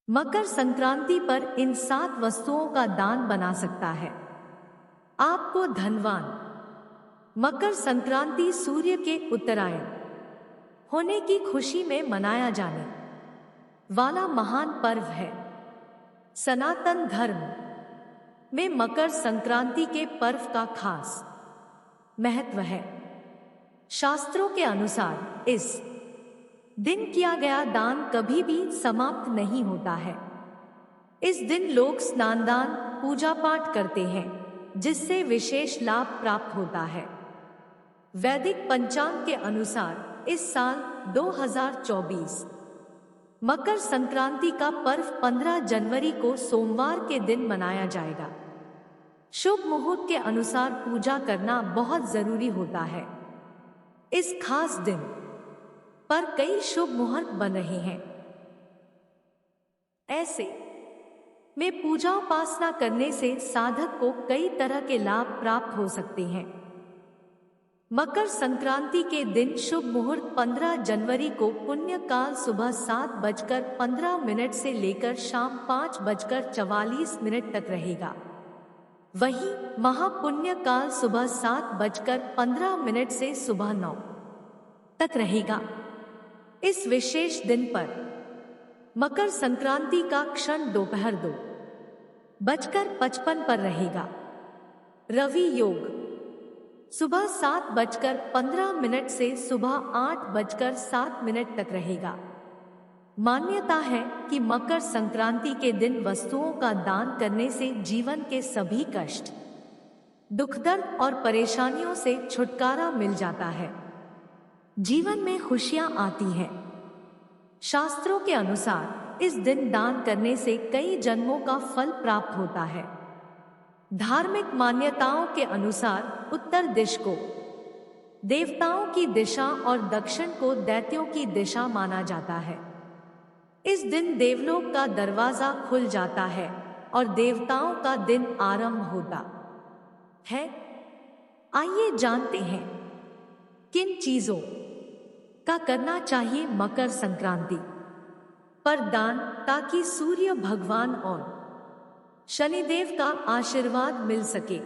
मकर संक्रांति पर इन 7 वस्तुओं का दान बना सकता है आपको धनवान। मकर संक्रांति सूर्य के उत्तरायण होने की खुशी में मनाया जाने वाला महान पर्व है। सनातन धर्म में मकर संक्रांति के पर्व का खास महत्व है। शास्त्रों के अनुसार इस दिन किया गया दान कभी भी समाप्त नहीं होता है। इस दिन लोग स्नान दान पूजा पाठ करते हैं जिससे विशेष लाभ प्राप्त होता है। वैदिक पंचांग के अनुसार इस साल 2024 मकर संक्रांति का पर्व 15 जनवरी को सोमवार के दिन मनाया जाएगा। शुभ मुहूर्त के अनुसार पूजा करना बहुत जरूरी होता है। इस खास दिन पर कई शुभ मुहूर्त बन रहे हैं। ऐसे में पूजा उपासना करने से साधक को कई तरह के लाभ प्राप्त हो सकते हैं। मकर संक्रांति के दिन शुभ मुहूर्त 15 जनवरी को पुण्य काल सुबह 7:15 से लेकर शाम 5:44 तक रहेगा। वहीं महापुण्य काल सुबह 7:15 से सुबह 9 तक रहेगा। इस विशेष दिन पर मकर संक्रांति का क्षण दोपहर 2:55 पर रहेगा। रवि योग सुबह 7:15 से सुबह 8:07 तक रहेगा। मान्यता है कि मकर संक्रांति के दिन वस्तुओं का दान करने से जीवन के सभी कष्ट, दुख, दर्द और परेशानियों से छुटकारा मिल जाता है। जीवन में खुशियां आती हैं। शास्त्रों के अनुसार इस दिन दान करने से कई जन्मों का फल प्राप्त होता है। धार्मिक मान्यताओं के अनुसार उत्तर दिश को देवताओं की दिशा और दक्षिण को दैत्यों की दिशा माना जाता है। इस दिन देवलोक का दरवाजा खुल जाता है और देवताओं का दिन आरंभ होता है। आइए जानते हैं किन चीजों का करना चाहिए मकर संक्रांति पर दान, ताकि सूर्य भगवान और शनिदेव का आशीर्वाद मिल सके।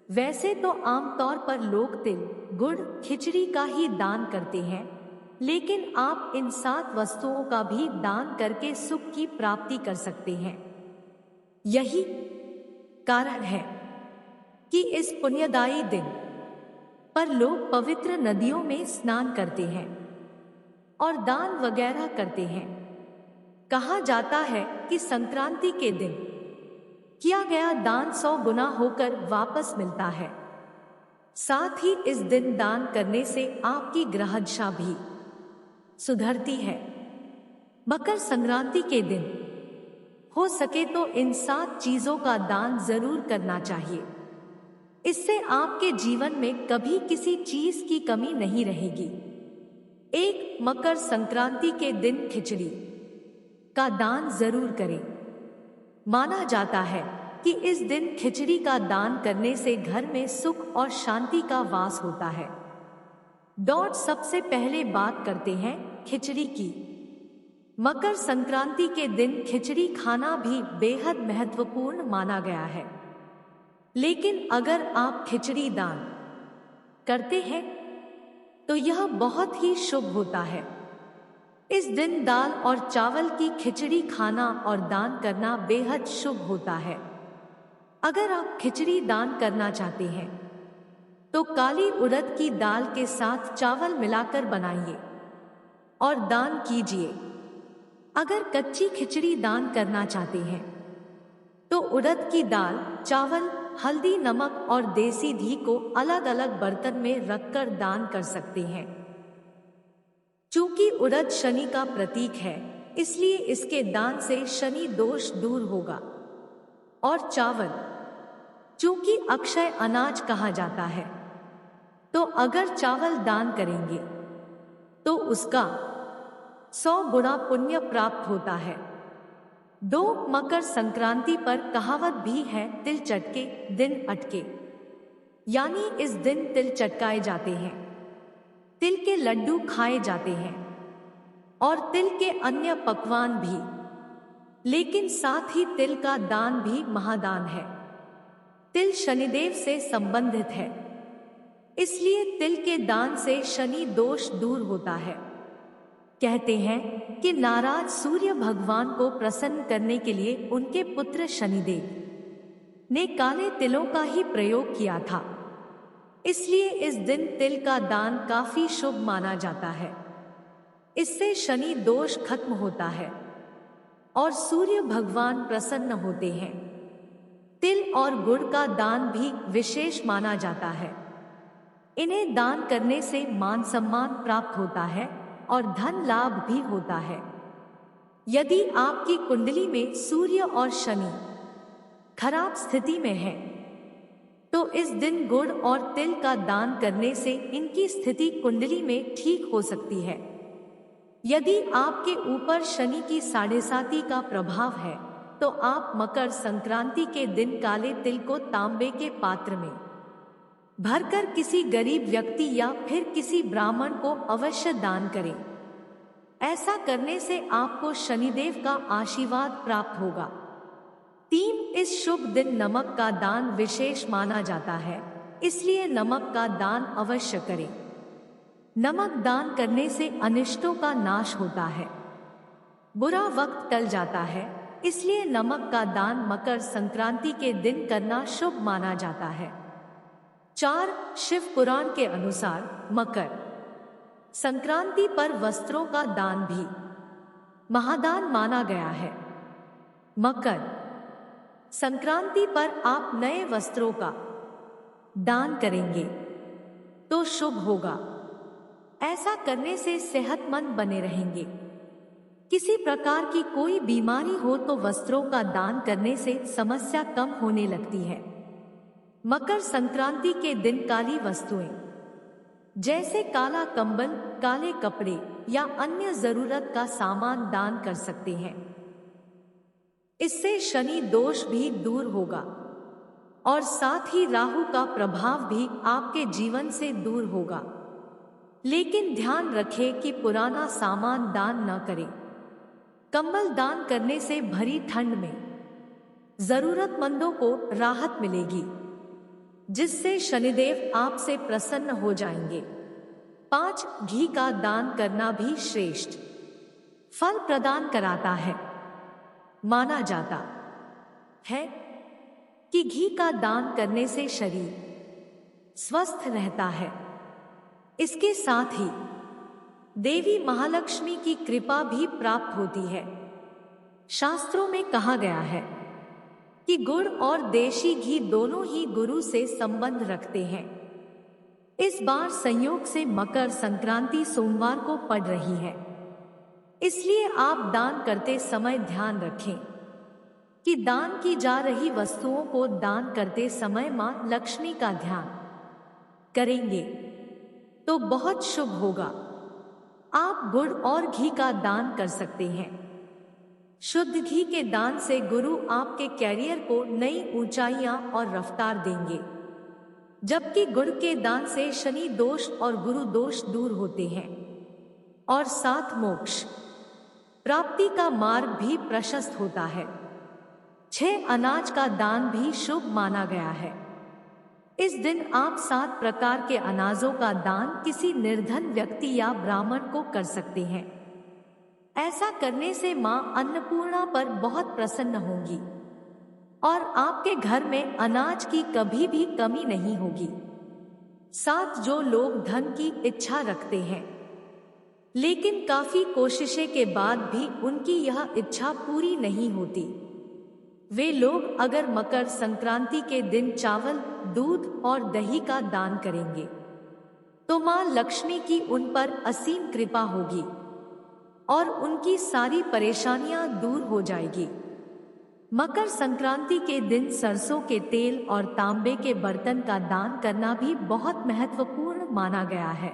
वैसे तो आमतौर पर लोग तिल, गुड़, खिचड़ी का ही दान करते हैं, लेकिन आप इन 7 वस्तुओं का भी दान करके सुख की प्राप्ति कर सकते हैं। यही कारण है कि इस पुण्यदायी दिन पर लोग पवित्र नदियों में स्नान करते हैं और दान वगैरह करते हैं। कहा जाता है कि संक्रांति के दिन किया गया दान 100 गुना होकर वापस मिलता है। साथ ही इस दिन दान करने से आपकी ग्रहदशा भी सुधरती है। मकर संक्रांति के दिन हो सके तो इन 7 चीजों का दान जरूर करना चाहिए। इससे आपके जीवन में कभी किसी चीज की कमी नहीं रहेगी। 1. मकर संक्रांति के दिन खिचड़ी का दान जरूर करें। माना जाता है कि इस दिन खिचड़ी का दान करने से घर में सुख और शांति का वास होता है। सबसे पहले बात करते हैं खिचड़ी की। मकर संक्रांति के दिन खिचड़ी खाना भी बेहद महत्वपूर्ण माना गया है। लेकिन अगर आप खिचड़ी दान करते हैं तो यह बहुत ही शुभ होता है। इस दिन दाल और चावल की खिचड़ी खाना और दान करना बेहद शुभ होता है। अगर आप खिचड़ी दान करना चाहते हैं तो काली उड़द की दाल के साथ चावल मिलाकर बनाइए और दान कीजिए। अगर कच्ची खिचड़ी दान करना चाहते हैं तो उड़द की दाल, चावल, हल्दी, नमक और देसी घी को अलग अलग बर्तन में रखकर दान कर सकते हैं। चूंकि उड़द शनि का प्रतीक है, इसलिए इसके दान से शनि दोष दूर होगा। और चावल चूंकि अक्षय अनाज कहा जाता है, तो अगर चावल दान करेंगे तो उसका 100 गुना पुण्य प्राप्त होता है। 2. मकर संक्रांति पर कहावत भी है, तिल चटके दिन अटके, यानी इस दिन तिल चटकाए जाते हैं, तिल के लड्डू खाए जाते हैं और तिल के अन्य पकवान भी लेकिन साथ ही तिल का दान भी महादान है। तिल शनिदेव से संबंधित है, इसलिए तिल के दान से शनि दोष दूर होता है। कहते हैं कि नाराज सूर्य भगवान को प्रसन्न करने के लिए उनके पुत्र शनिदेव ने काले तिलों का ही प्रयोग किया था। इसलिए इस दिन तिल का दान काफी शुभ माना जाता है। इससे शनि दोष खत्म होता है और सूर्य भगवान प्रसन्न होते हैं। तिल और गुड़ का दान भी विशेष माना जाता है। इन्हें दान करने से मान सम्मान प्राप्त होता है और धन लाभ भी होता है। यदि आपकी कुंडली में सूर्य और शनि खराब स्थिति में है तो इस दिन गुड़ और तिल का दान करने से इनकी स्थिति कुंडली में ठीक हो सकती है। यदि आपके ऊपर शनि की 7.5 का प्रभाव है तो आप मकर संक्रांति के दिन काले तिल को तांबे के पात्र में भरकर किसी गरीब व्यक्ति या फिर किसी ब्राह्मण को अवश्य दान करें। ऐसा करने से आपको शनिदेव का आशीर्वाद प्राप्त होगा। 3, इस शुभ दिन नमक का दान विशेष माना जाता है, इसलिए नमक का दान अवश्य करें। नमक दान करने से अनिष्टों का नाश होता है, बुरा वक्त टल जाता है, इसलिए नमक का दान मकर संक्रांति के दिन करना शुभ माना जाता है। 4, शिव पुराण के अनुसार मकर संक्रांति पर वस्त्रों का दान भी महादान माना गया है। मकर संक्रांति पर आप नए वस्त्रों का दान करेंगे तो शुभ होगा। ऐसा करने से सेहतमंद बने रहेंगे। किसी प्रकार की कोई बीमारी हो तो वस्त्रों का दान करने से समस्या कम होने लगती है। मकर संक्रांति के दिन काली वस्तुएं जैसे काला कंबल, काले कपड़े या अन्य जरूरत का सामान दान कर सकते हैं। इससे शनि दोष भी दूर होगा और साथ ही राहु का प्रभाव भी आपके जीवन से दूर होगा। लेकिन ध्यान रखें कि पुराना सामान दान न करें। कंबल दान करने से भरी ठंड में जरूरतमंदों को राहत मिलेगी, जिससे शनिदेव आपसे प्रसन्न हो जाएंगे। 5, घी का दान करना भी श्रेष्ठ फल प्रदान कराता है। माना जाता है कि घी का दान करने से शरीर स्वस्थ रहता है। इसके साथ ही देवी महालक्ष्मी की कृपा भी प्राप्त होती है। शास्त्रों में कहा गया है कि गुड़ और देशी घी दोनों ही गुरु से संबंध रखते हैं। इस बार संयोग से मकर संक्रांति सोमवार को पड़ रही है, इसलिए आप दान करते समय ध्यान रखें कि दान की जा रही वस्तुओं को दान करते समय मां लक्ष्मी का ध्यान करेंगे तो बहुत शुभ होगा। आप गुड़ और घी का दान कर सकते हैं। शुद्ध घी के दान से गुरु आपके कैरियर को नई ऊंचाइयां और रफ्तार देंगे, जबकि गुड़ के दान से शनि दोष और गुरु दोष दूर होते हैं और साथ मोक्ष प्राप्ति का मार्ग भी प्रशस्त होता है। 6, अनाज का दान भी शुभ माना गया है। इस दिन आप 7 प्रकार के अनाजों का दान किसी निर्धन व्यक्ति या ब्राह्मण को कर सकते हैं। ऐसा करने से मां अन्नपूर्णा पर बहुत प्रसन्न होंगी और आपके घर में अनाज की कभी भी कमी नहीं होगी। 7, जो लोग धन की इच्छा रखते हैं लेकिन काफी कोशिशें के बाद भी उनकी यह इच्छा पूरी नहीं होती, वे लोग अगर मकर संक्रांति के दिन चावल, दूध और दही का दान करेंगे तो मां लक्ष्मी की उन पर असीम कृपा होगी और उनकी सारी परेशानियां दूर हो जाएगी। मकर संक्रांति के दिन सरसों के तेल और तांबे के बर्तन का दान करना भी बहुत महत्वपूर्ण माना गया है।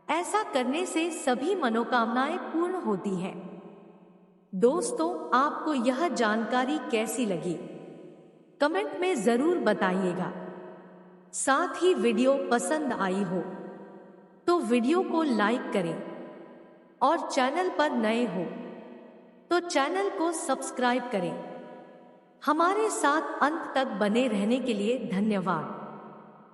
ऐसा करने से सभी मनोकामनाएं पूर्ण होती हैं। दोस्तों, आपको यह जानकारी कैसी लगी? कमेंट में जरूर बताइएगा। साथ ही वीडियो पसंद आई हो तो वीडियो को लाइक करें और चैनल पर नए हो तो चैनल को सब्सक्राइब करें। हमारे साथ अंत तक बने रहने के लिए धन्यवाद।